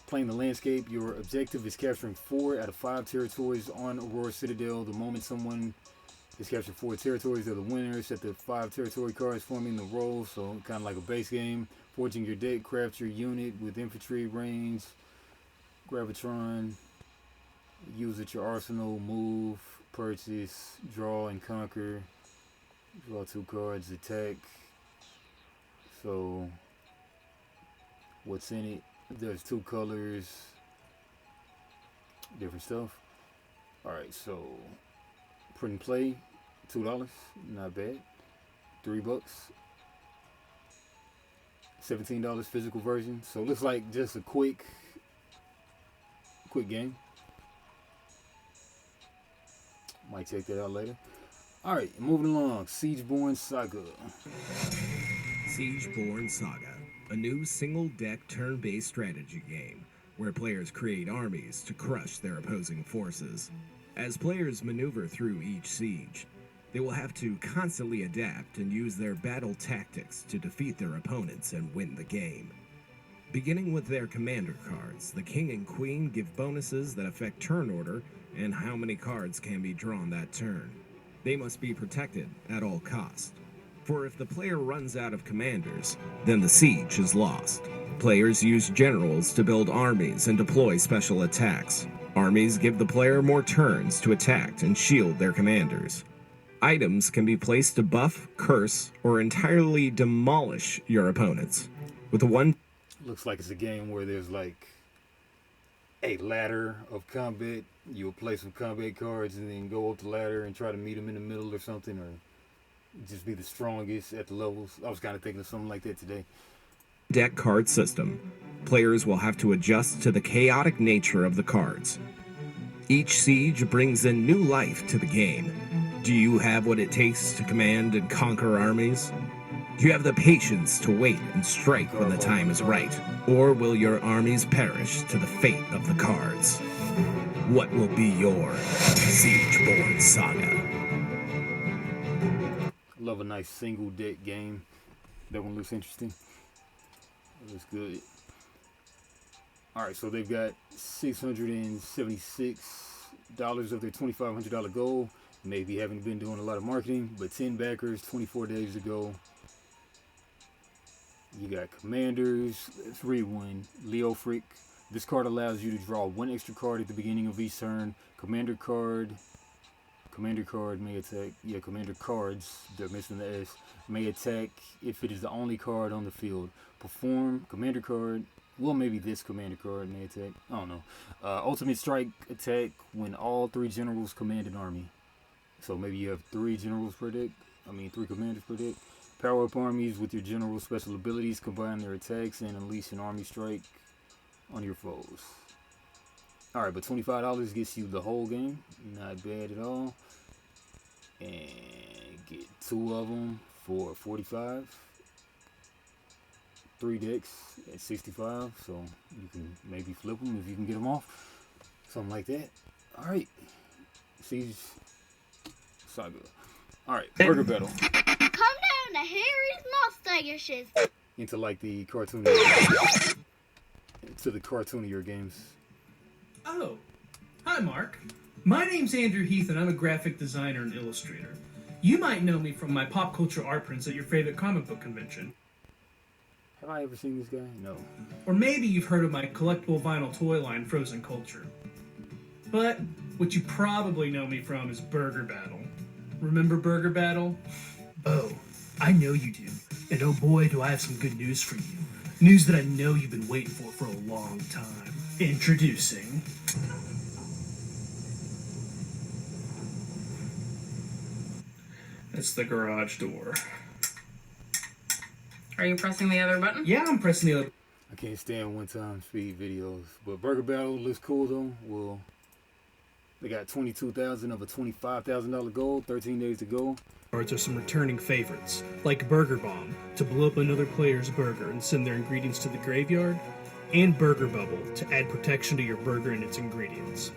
Speaker 1: Playing the landscape, your objective is capturing 4 out of 5 territories on Aurora Citadel. The moment someone has captured 4 territories, they're the winner. Set the 5 territory cards forming the role, so kind of like a base game. Forging your deck, craft your unit with infantry, range, gravitron. Use at your arsenal, move, purchase, draw, and conquer. Draw 2 cards, attack. So, what's in it? There's 2 colors, different stuff. Alright, so print and play, $2, not bad. $3, $17 physical version. So it looks like just a quick game. Might check that out later. Alright, moving along. Siegeborn Saga.
Speaker 7: Siegeborn Saga, a new single-deck turn-based strategy game where players create armies to crush their opposing forces. As players maneuver through each siege, they will have to constantly adapt and use their battle tactics to defeat their opponents and win the game. Beginning with their commander cards, the king and queen give bonuses that affect turn order and how many cards can be drawn that turn. They must be protected at all costs. For if the player runs out of commanders, then the siege is lost. Players use generals to build armies and deploy special attacks. Armies give the player more turns to attack and shield their commanders. Items can be placed to buff, curse, or entirely demolish your opponents. With a one...
Speaker 1: Looks like it's a game where there's like a ladder of combat. You'll play some combat cards and then go up the ladder and try to meet them in the middle or something, or just be the strongest at the levels. I was kind of thinking of something like that today.
Speaker 7: Deck card system. Players will have to adjust to the chaotic nature of the cards. Each siege brings in new life to the game. Do you have what it takes to command and conquer armies? Do you have the patience to wait and strike when the time is right? Or will your armies perish to the fate of the cards? What will be your Siegeborn Saga?
Speaker 1: Love a nice single deck game. That one looks interesting. That looks good. Alright, so they've got $676 of their $2,500 goal. Maybe haven't been doing a lot of marketing, but 10 backers 24 days ago. You got commanders. Let's read one. Leo Frick. This card allows you to draw 1 extra card at the beginning of each turn. Commander card may attack. Yeah, commander cards, they're missing the S, may attack if it is the only card on the field. Perform. Commander card. Well, maybe this commander card may attack. I don't know. Ultimate strike attack when all 3 generals command an army. So maybe you have 3 generals per deck. 3 commanders per deck. Power up armies with your general special abilities. Combine their attacks and unleash an army strike on your foes. Alright, but $25 gets you the whole game. Not bad at all. And get 2 of them for $45. 3 decks at $65. So you can maybe flip them if you can get them off. Something like that. Alright. Siege Saga. Alright, Burger Battle.
Speaker 8: Come down to Harry's mustaches.
Speaker 1: Into like the cartoonier games.
Speaker 9: Oh, hi Mark. My name's Andrew Heath and I'm a graphic designer and illustrator. You might know me from my pop culture art prints at your favorite comic book convention.
Speaker 1: Have I ever seen this guy? No.
Speaker 9: Or maybe you've heard of my collectible vinyl toy line, Frozen Culture. But what you probably know me from is Burger Battle. Remember Burger Battle? Oh, I know you do. And oh boy, do I have some good news for you. News that I know you've been waiting for a long time. Introducing... That's the garage door.
Speaker 10: Are you pressing the other button?
Speaker 9: Yeah, I'm pressing the other...
Speaker 1: I can't stand one-time speed videos. But Burger Battle looks cool, though. Well, they got 22,000 of a $25,000 goal, 13 days to go.
Speaker 9: Cards are some returning favorites, like Burger Bomb, to blow up another player's burger and send their ingredients to the graveyard, and Burger Bubble, to add protection to your burger and its ingredients.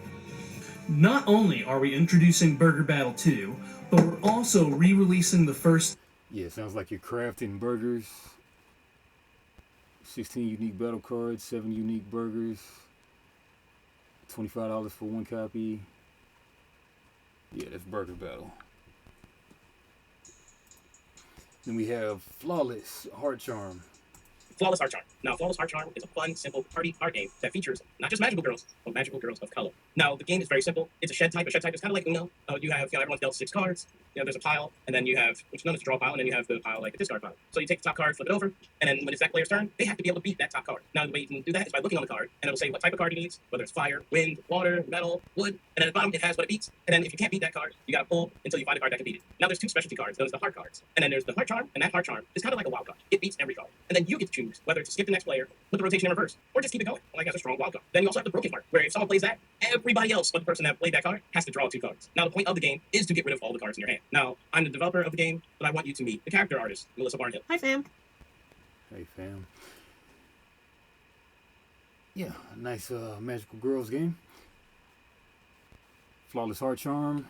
Speaker 9: Not only are we introducing Burger Battle 2, but we're also re-releasing the first...
Speaker 1: Yeah, sounds like you're crafting burgers. 16 unique battle cards, 7 unique burgers. $25 for one copy. Yeah, that's Burger Battle. Then we have Flawless Heart Charm.
Speaker 11: Flawless Heart Charm. Now, Flawless Heart Charm is a fun, simple party card game that features not just magical girls, but magical girls of color. Now, the game is very simple. It's a shed type. A shed type is kind of like Uno. You have, everyone's dealt 6 cards. There's a pile, and then you have, which is known as a draw pile, and then you have the pile like a discard pile. So you take the top card, flip it over, and then when it's that player's turn, they have to be able to beat that top card. Now, the way you can do that is by looking on the card, and it'll say what type of card it needs, whether it's fire, wind, water, metal, wood, and then at the bottom it has what it beats. And then if you can't beat that card, you gotta pull until you find a card that can beat it. Now, there's 2 specialty cards. There's the heart cards, and then there's the heart charm, and that heart charm is kind of like a wild card. It beats every card. And then you get to choose whether to skip the next player, put the rotation in reverse, or just keep it going, like as a strong wild card. Then you also have the broken card, where if someone plays that, everybody else but the person that played that card has to draw 2 cards. Now, the point of the game is to get rid of all the cards in your hand. Now, I'm the developer of the game, but I want you to meet the character artist, Melissa Barnhill.
Speaker 10: Hi, fam.
Speaker 1: Hey, fam. Yeah, nice magical girls game. Flawless Heart Charm.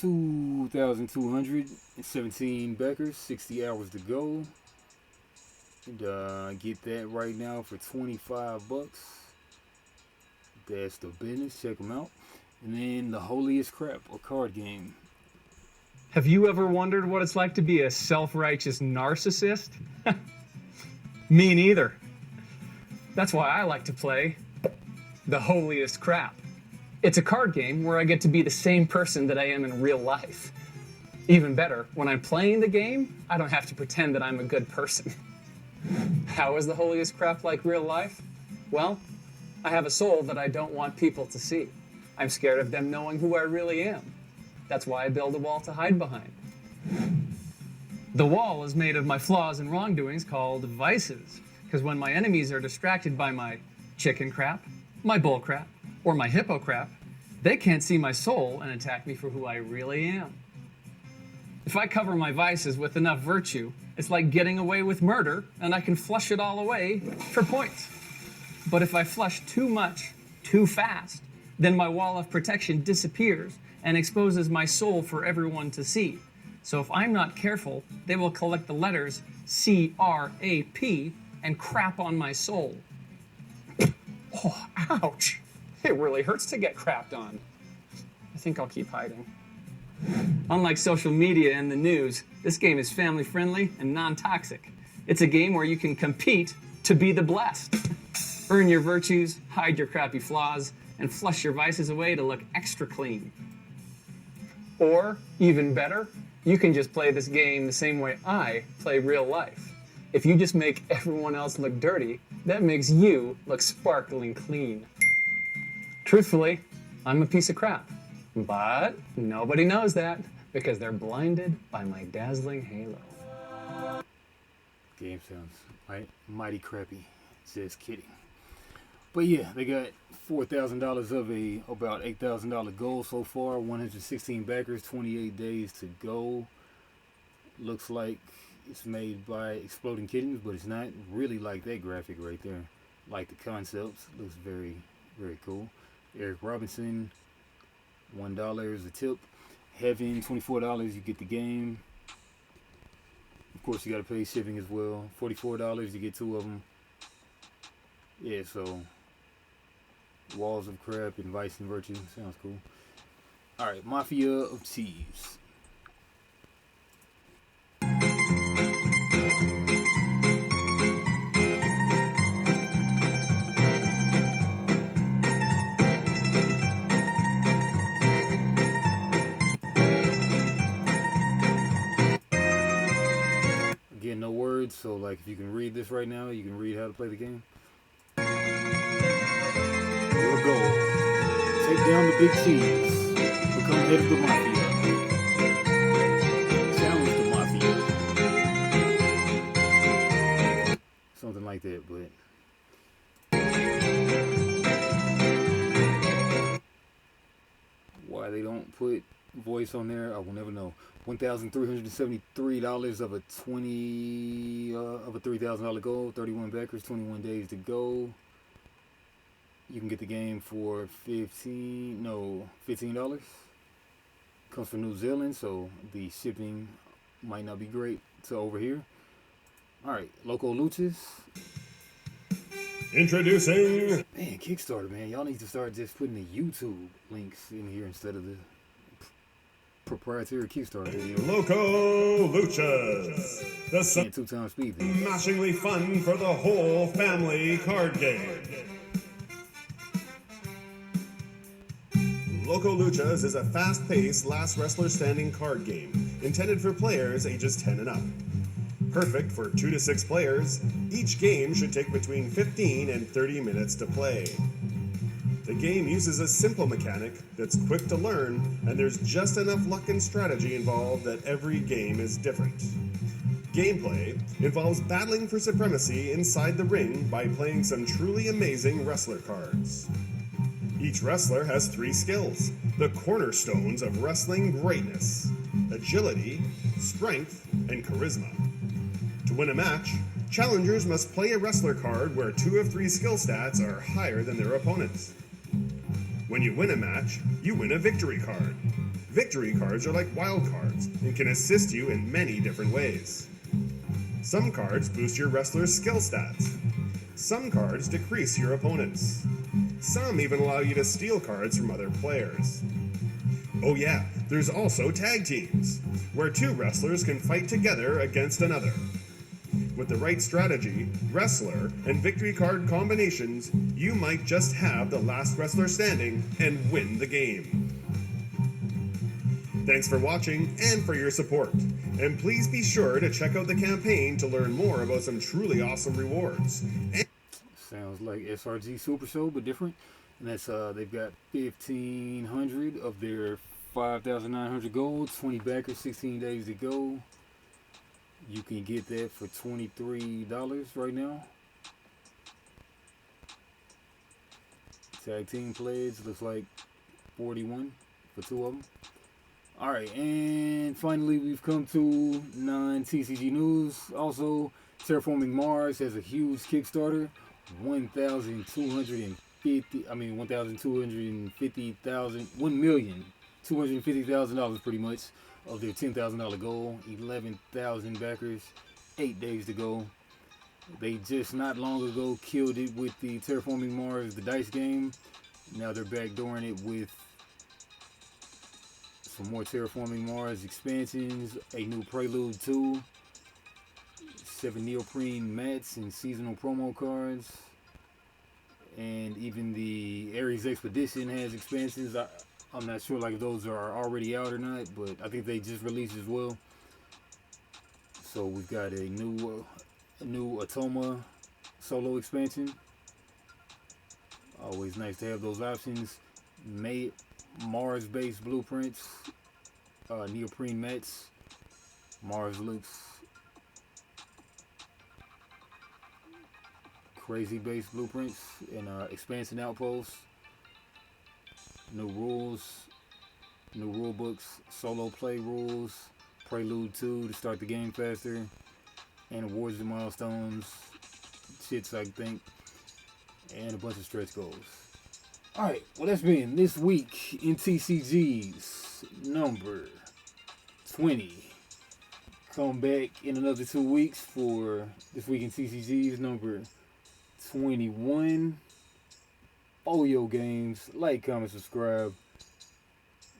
Speaker 1: 2,217 backers, 60 hours to go. And get that right now for $25. That's the business. Check them out. And then the Holiest Crap, a card game.
Speaker 12: Have you ever wondered what it's like to be a self-righteous narcissist? Me neither. That's why I like to play the Holiest Crap. It's a card game where I get to be the same person that I am in real life. Even better, when I'm playing the game, I don't have to pretend that I'm a good person. How is the Holiest Crap like real life? Well, I have a soul that I don't want people to see. I'm scared of them knowing who I really am. That's why I build a wall to hide behind. The wall is made of my flaws and wrongdoings called vices, because when my enemies are distracted by my chicken crap, my bull crap, or my hippo crap, they can't see my soul and attack me for who I really am. If I cover my vices with enough virtue, it's like getting away with murder, and I can flush it all away for points. But if I flush too much, too fast, then my wall of protection disappears and exposes my soul for everyone to see. So if I'm not careful, they will collect the letters C-R-A-P and crap on my soul. Oh, ouch! It really hurts to get crapped on. I think I'll keep hiding. Unlike social media and the news, this game is family-friendly and non-toxic. It's a game where you can compete to be the blessed. Earn your virtues, hide your crappy flaws, and flush your vices away to look extra clean. Or, even better, you can just play this game the same way I play real life. If you just make everyone else look dirty, that makes you look sparkling clean. Truthfully, I'm a piece of crap. But nobody knows that because they're blinded by my dazzling halo.
Speaker 1: Game sounds mighty crappy. Just kidding. But yeah, they got $4,000 of a about $8,000 goal so far. 116 backers, 28 days to go. Looks like it's made by Exploding Kittens, but it's not really like that graphic right there. Like the concepts, looks very, very cool. Eric Robinson, $1 is a tip. Heaven, $24, you get the game. Of course, you got to pay shipping as well. $44, you get 2 of them. Yeah, so Walls of Crap and Vice and Virtue. Sounds cool. Alright, Mafia of Thieves. Again, no words. much. So like, if you can read this right now, you can read how to play the game. Your goal: take down the big cheese, become head of the mafia, challenge the mafia, something like that. But why they don't put voice on there, I will never know. $1,373 of a $3,000 goal, 31 backers, 21 days to go. You can get the game for $15. Comes from New Zealand, so the shipping might not be great to over here. All right, Loco Luchas.
Speaker 10: Introducing.
Speaker 1: Man, Kickstarter, man, y'all need to start just putting the YouTube links in here instead of the proprietary Kickstarter video.
Speaker 10: Loco Luchas. The
Speaker 1: 2x speed.
Speaker 10: smashingly fun for the whole family card game. Loco Luchas is a fast-paced last wrestler standing card game intended for players ages 10 and up. Perfect for 2 to 6 players, each game should take between 15 and 30 minutes to play. The game uses a simple mechanic that's quick to learn, and there's just enough luck and strategy involved that every game is different. Gameplay involves battling for supremacy inside the ring by playing some truly amazing wrestler cards. Each wrestler has 3 skills, the cornerstones of wrestling greatness: agility, strength, and charisma. To win a match, challengers must play a wrestler card where 2 of 3 skill stats are higher than their opponent's. When you win a match, you win a victory card. Victory cards are like wild cards and can assist you in many different ways. Some cards boost your wrestler's skill stats. Some cards decrease your opponent's. Some even allow you to steal cards from other players. Oh yeah, there's also tag teams, where 2 wrestlers can fight together against another. With the right strategy, wrestler, and victory card combinations, you might just have the last wrestler standing and win the game. Thanks for watching and for your support. And please be sure to check out the campaign to learn more about some truly awesome rewards.
Speaker 1: Sounds like SRG Super Show, but different. And that's they've got 1,500 of their 5,900 gold, 20 backers, 16 days to go. You can get that for $23 right now. Tag team pledge looks like 41 for 2 of them. Alright, and finally we've come to non-TCG news. Also, Terraforming Mars has a huge Kickstarter. $1,250,000 pretty much of their $10,000 goal. 11,000 backers, 8 days to go. They just not long ago killed it with the Terraforming Mars, the dice game. Now they're backdooring it with some more Terraforming Mars expansions, a new Prelude 2, 7 neoprene mats and seasonal promo cards, and even the Ares Expedition has expansions. I'm not sure like if those are already out or not, but I think they just released as well. So we've got a new Atoma solo expansion. Always nice to have those options. Mars-based blueprints, neoprene mats. Mars looks crazy based blueprints and expansion outposts. New rules, new rule books, solo play rules, Prelude 2 to start the game faster, and awards and milestones, shits I think, and a bunch of stretch goals. Alright, well that's been this week in TCGs number 20. Come back in another 2 weeks for this week in TCGs number 21. Folio Games. Like, comment, subscribe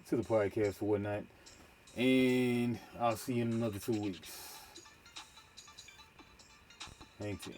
Speaker 1: to the podcast or whatnot. And I'll see you in another 2 weeks. Hang team.